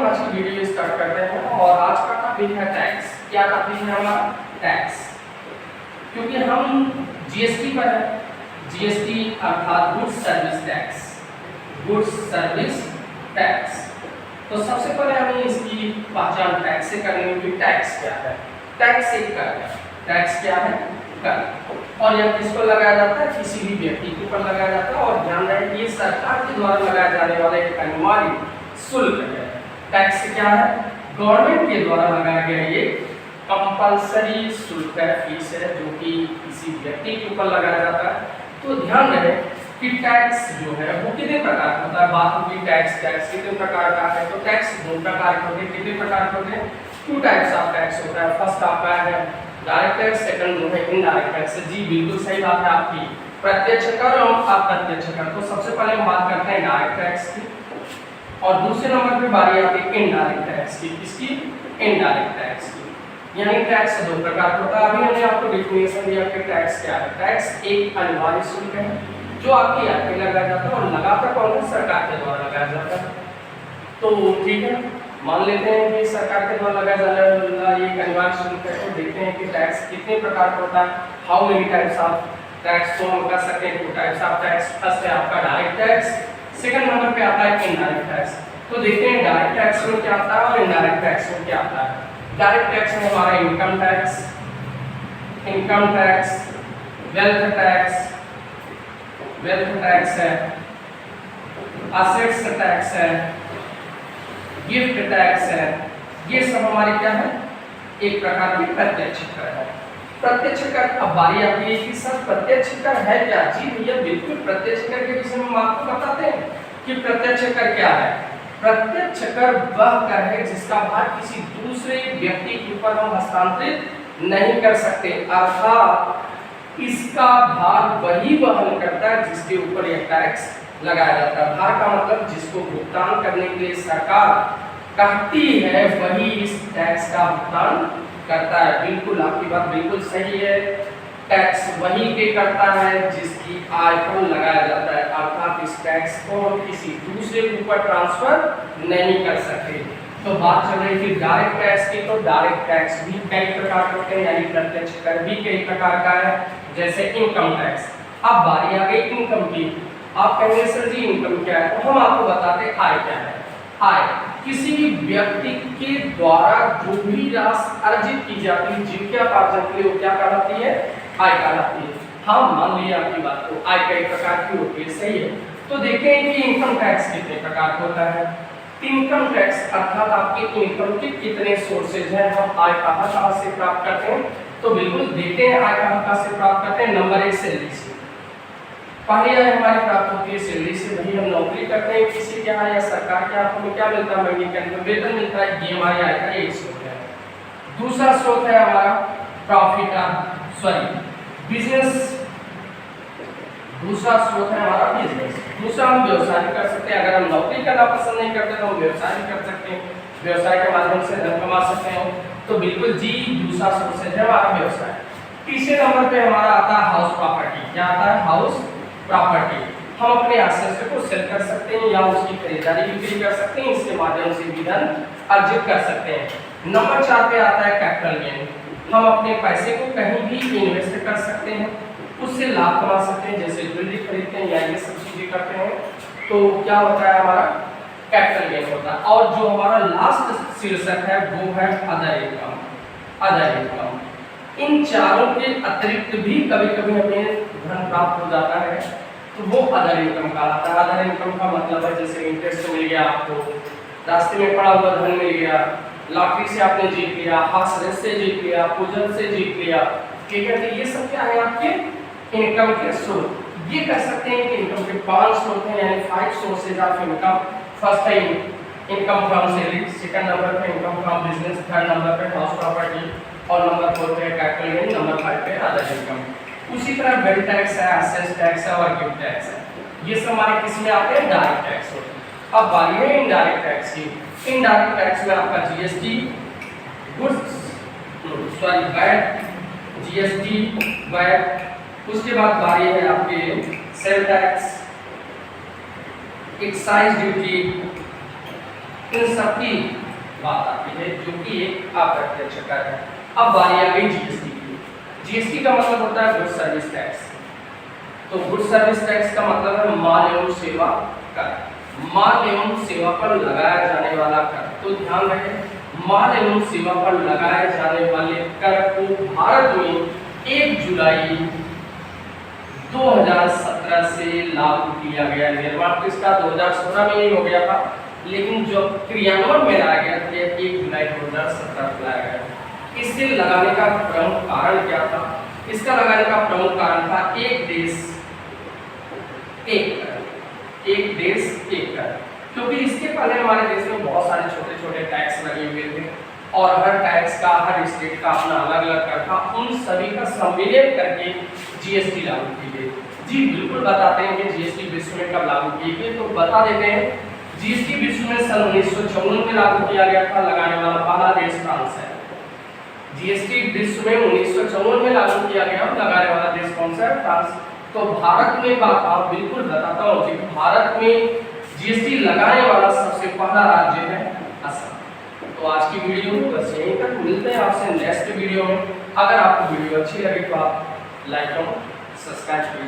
आज की video start करते हैं और आज का टॉपिक है टैक्स। क्या टॉपिक है हमारा? टैक्स। क्योंकि हम जीएसटी पर है, जीएसटी अर्थात goods service tax, goods service tax. तो सबसे पहले हमें इसकी पहचान टैक्स से करनी होगी। टैक्स क्या है? टैक्स एक कर है। टैक्स क्या है? कर। और यह किस पर लगाया जाता है? किसी भी व्यक्ति के ऊपर लगाया जाता है। और ध्यान रहे कि ये सरकार के द्वारा लगाया जाने वाला एक अनिवार्य शुल्क है। टैक्स क्या है? गवर्नमेंट के द्वारा लगाया गया ये कंपलसरी शुल्क है, फीस है, जो कि किसी व्यक्ति के ऊपर लगाया जाता है। तो ध्यान रहे कि टैक्स जो है वो कितने प्रकार का होता है। बात होगी टैक्स कितने प्रकार का है। तो टैक्स दो प्रकार के होते हैं। कितने प्रकार के होते हैं? 2 टाइप्स ऑफ टैक्स होता है। फर्स्ट आपका है डायरेक्ट टैक्स, सेकंड जो है इनडायरेक्ट टैक्स। जी बिल्कुल सही बात है आपकी। प्रत्यक्ष कर और अप्रत्यक्ष कर। तो सबसे पहले हम बात करते हैं डायरेक्ट टैक्स की और दूसरे नंबर पे बारी आती है इनडायरेक्ट टैक्स की। किसकी? इनडायरेक्ट टैक्स की। यानी टैक्स दो प्रकार का होता है। अभी हमने आपको डेफिनेशन दिया कि टैक्स क्या है। टैक्स एक अनिवार्य शुल्क है जो आपकी आय पे लगाया जाता है और लगाता कौन है? सरकार के द्वारा लगाया जाता है। तो ठीक है, मान लेते हैं कि सरकार के द्वारा लगाया जाने वाला ये अनिवार्य शुल्क है। तो देखते हैं कि टैक्स कितने प्रकार का होता है। How many types of tax को हम कर सकते हैं? 2 टाइप्स ऑफ टैक्स। फर्स्ट है आपका डायरेक्ट टैक्स, सेकंड नंबर पे आता है इनडायरेक्ट टैक्स। तो देखते हैं डायरेक्ट टैक्स में क्या आता है और इनडायरेक्ट टैक्स में क्या आता है। डायरेक्ट टैक्स में हमारा इनकम टैक्स, वेल्थ टैक्स, है, असेट्स टैक्स है, गिफ्ट टैक्स है। ये सब हमारे क्या है? एक प्रकार की प्रत्यक्ष कर है। प्रत्यक्ष कर। अब बारी आती है कि सर प्रत्यक्ष कर है क्या? जी भैया बिल्कुल, प्रत्यक्ष कर के विषय में हम आपको बताते हैं कि प्रत्यक्ष कर क्या है। प्रत्यक्ष कर वह कर है जिसका भार किसी दूसरे व्यक्ति के ऊपर हम हस्तांतरित नहीं कर सकते, अर्थात इसका भार वही वहन करता है जिसके ऊपर यह टैक्स लगाया जाता है। भार का मतलब जिसको भुगतान करने के लिए सरकार कहती है वही इस टैक्स का भुगतान करता है। बिल्कुल आपकी बात बिल्कुल सही है। टैक्स वही पे करता है जिसकी आय पर लगाया जाता है, अर्थात इस टैक्स को हम किसी दूसरे के ऊपर ट्रांसफर नहीं कर सकते। तो बात चल रही थी डायरेक्ट टैक्स की। तो डायरेक्ट टैक्स भी कई प्रकार के होते हैं, यानी प्रत्यक्ष कर भी कई प्रकार का है, जैसे इनकम टैक्स। अब बारी आ गई इनकम की। आप कहेंगे सर जी इनकम क्या है? तो हम आपको बताते हैं आय क्या है। आय किसी भी व्यक्ति के द्वारा जो भी राशि अर्जित की जाती है, जीविकोपार्जन के लिए, वो क्या कहलाती है? आय कहलाती है। हाँ, मान लिया आपकी बात को, आय कई प्रकार की होती है, सही है। तो देखते हैं कि इनकम टैक्स कितने प्रकार का होता है। इनकम टैक्स अर्थात आपके इनकम के कितने सोर्सेज हैं, हम आय कहाँ से प्राप्त करते हैं। तो बिल्कुल देखते हैं आय कहाँ से प्राप्त करते हैं। नंबर 1 सैलरी से। पहली आय हमारी प्राप्त होती है सैलरी से। वही हम नौकरी करते हैं किसी के यहाँ या सरकार के यहाँ, हमें क्या मिलता है? महीने के अंदर वेतन मिलता है। ये हमारी आय का एक स्रोत है। दूसरा स्रोत है हमारा बिजनेस। दूसरा स्रोत है हमारा बिजनेस। दूसरा हम व्यवसाय कर सकते हैं। अगर हम नौकरी करना पसंद नहीं करते तो हम व्यवसाय भी कर सकते हैं, व्यवसाय के माध्यम से धन कमा सकते हैं। तो बिल्कुल जी, दूसरा सोर्स है हमारा व्यवसाय। तीसरे नंबर पे हमारा आता है हाउस प्रॉपर्टी। क्या आता है? House property. हम अपने एसेट्स को सेल कर सकते हैं या उसकी खरीदारी बिक्री कर सकते हैं, इसके माध्यम से भी धन अर्जित कर सकते हैं। नंबर 4 पे आता है कैपिटल गेन। हम अपने पैसे को कहीं भी इन्वेस्ट कर सकते हैं, उससे लाभ कमा सकते हैं, जैसे ज्वेलरी खरीदते हैं या ये सब चीजें करते हैं। तो क्या होता है? हमारा कैपिटल गेन होता है। और जो हमारा लास्ट शीर्षक है वो है अदर इनकम। इन चारों के अतिरिक्त भी कभी कभी हमें धन प्राप्त हो जाता है, तो वो अदर इनकम कहलाता है। अदर इनकम का मतलब है जैसे इंटरेस्ट मिल गया आपको, रास्ते में पड़ा हुआ धन मिल गया, लॉटरी से आपने जीत लिया, हाथ रेस से जीत लिया, पूजन से जीत लिया, ठीक है। तो ये सब क्या है? आपके इनकम के स्रोत। ये कह सकते हैं कि इनकम के 5 स्रोत हैं, यानी 5 सोर्सेज ऑफ इनकम। फर्स्ट है income from salary, second number पे income from business, third number पे हाउस प्रॉपर्टी और नंबर 4 पे कैपिटल गेन, नंबर 5 पे अदर इनकम। उसी तरह वेल्थ टैक्स है, असेट्स टैक्स है और गिफ्ट टैक्स है। ये सब हमारे किस में आते हैं? डायरेक्ट टैक्स होते हैं। अब बारी है इनडायरेक्ट टैक्स की। इनडायरेक्ट टैक्स में आपका जीएसटी, वैट, जीएसटी, वैट। उसके बाद बारी है आपके सेल टैक्स, एक्साइज ड्यूटी, इन सब की बात आती है, जो कि एक अप्रत्यक्ष कर है। अब बारी आ गई जीएसटी की। जीएसटी का मतलब होता है गुड सर्विस टैक्स। तो गुड सर्विस टैक्स का मतलब है माल एवं सेवा कर, माल एवं सेवा पर लगाया जाने वाला कर। तो ध्यान रहे, माल एवं सेवा पर लगाए जाने वाले कर को भारत में 1 जुलाई 2017 से लागू किया गया। निर्माण तो इसका 2016 में ही हो गया था, लेकिन जो क्रियान्वयन में लाया गया था 1 जुलाई 2017 को लाया गया। इसके लगाने का प्रमुख कारण क्या था? इसका लगाने का प्रमुख कारण था एक देश एक कर, एक देश एक कर। क्योंकि इसके पहले हमारे देश में बहुत सारे छोटे छोटे टैक्स लगे हुए थे और हर टैक्स का, हर स्टेट का अपना अलग अलग कर था। उन सभी का सम्मिलित करके जीएसटी लागू की गई। जी बिल्कुल बताते हैं कि जीएसटी विश्व में कब लागू की गई, तो बता देते हैं। जीएसटी विश्व में सन 1954 में लागू किया गया था। लगाने वाला पहला देश फ्रांस है। जीएसटी विश्व में 1954 में लागू किया गया, लगाने वाला देश कौन सा है? फ्रांस। तो भारत में बात आप बिल्कुल बताता हूँ कि भारत में जीएसटी लगाने वाला सबसे पहला राज्य है असम। तो आज की वीडियो में बस यहीं तक, मिलते हैं आपसे नेक्स्ट वीडियो में। अगर आपको वीडियो अच्छी लगे तो आप लाइक और सब्सक्राइब करिए।